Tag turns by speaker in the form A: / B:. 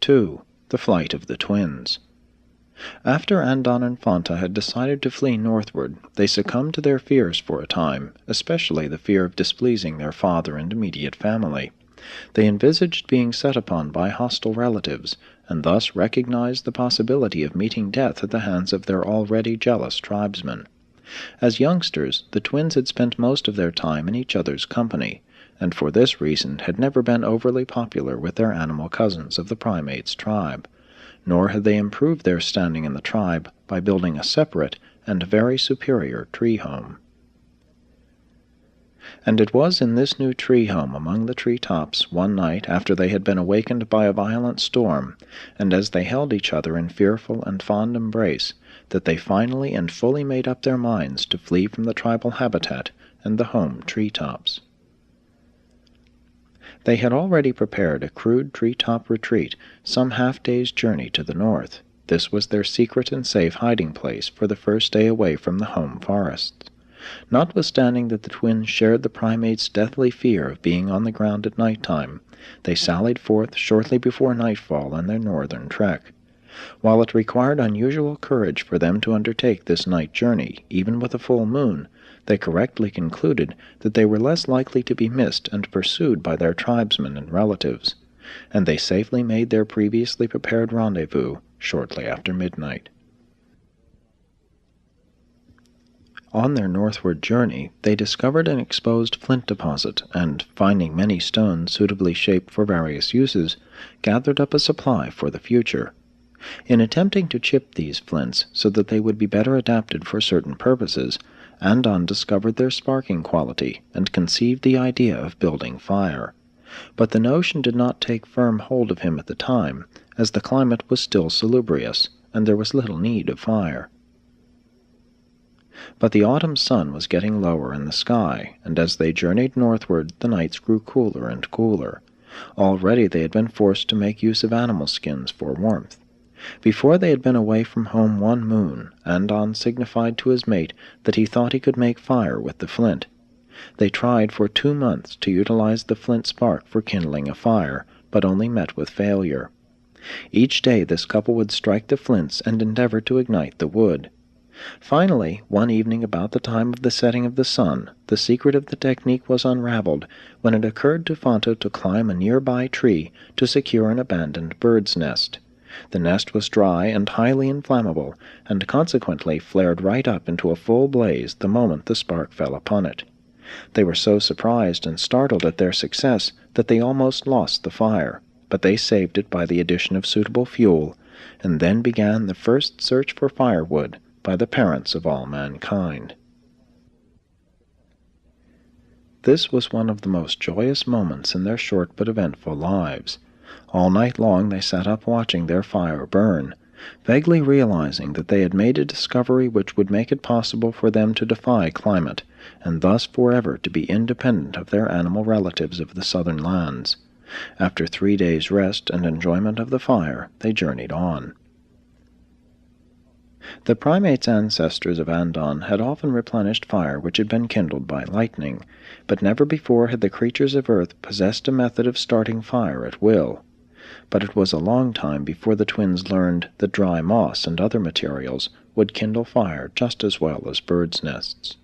A: 2. The Flight of the Twins. After Andon and Fanta had decided to flee northward, they succumbed to their fears for a time, especially the fear of displeasing their father and immediate family. They envisaged being set upon by hostile relatives, and thus recognized the possibility of meeting death at the hands of their already jealous tribesmen. As youngsters, the twins had spent most of their time in each other's company, and for this reason had never been overly popular with their animal cousins of the primates' tribe, nor had they improved their standing in the tribe by building a separate and very superior tree home. And it was in this new tree home among the tree-tops one night after they had been awakened by a violent storm, and as they held each other in fearful and fond embrace, that they finally and fully made up their minds to flee from the tribal habitat and the home tree-tops. They had already prepared a crude tree-top retreat some half-day's journey to the north. This was their secret and safe hiding place for the first day away from the home forests. Notwithstanding that the twins shared the primates' deathly fear of being on the ground at night-time, they sallied forth shortly before nightfall on their northern trek. While it required unusual courage for them to undertake this night journey, even with a full moon, they correctly concluded that they were less likely to be missed and pursued by their tribesmen and relatives, and they safely made their previously prepared rendezvous shortly after midnight. On their northward journey, they discovered an exposed flint deposit, and, finding many stones suitably shaped for various uses, gathered up a supply for the future. In attempting to chip these flints so that they would be better adapted for certain purposes, Andon discovered their sparking quality and conceived the idea of building fire. But the notion did not take firm hold of him at the time, as the climate was still salubrious, and there was little need of fire. But the autumn sun was getting lower in the sky, and as they journeyed northward the nights grew cooler and cooler. Already they had been forced to make use of animal skins for warmth. Before they had been away from home 1 moon, Andon signified to his mate that he thought he could make fire with the flint. They tried for 2 months to utilize the flint spark for kindling a fire, but only met with failure. Each day this couple would strike the flints and endeavor to ignite the wood. Finally, one evening about the time of the setting of the sun, the secret of the technique was unraveled when it occurred to Fanta to climb a nearby tree to secure an abandoned bird's nest. The nest was dry and highly inflammable, and consequently flared right up into a full blaze the moment the spark fell upon it. They were so surprised and startled at their success that they almost lost the fire, but they saved it by the addition of suitable fuel, and then began the first search for firewood by the parents of all mankind. This was one of the most joyous moments in their short but eventful lives. All night long they sat up watching their fire burn, vaguely realizing that they had made a discovery which would make it possible for them to defy climate, and thus forever to be independent of their animal relatives of the southern lands. After 3 days' rest and enjoyment of the fire, they journeyed on. The primates' ancestors of Andon had often replenished fire which had been kindled by lightning, but never before had the creatures of earth possessed a method of starting fire at will. But it was a long time before the twins learned that dry moss and other materials would kindle fire just as well as birds' nests.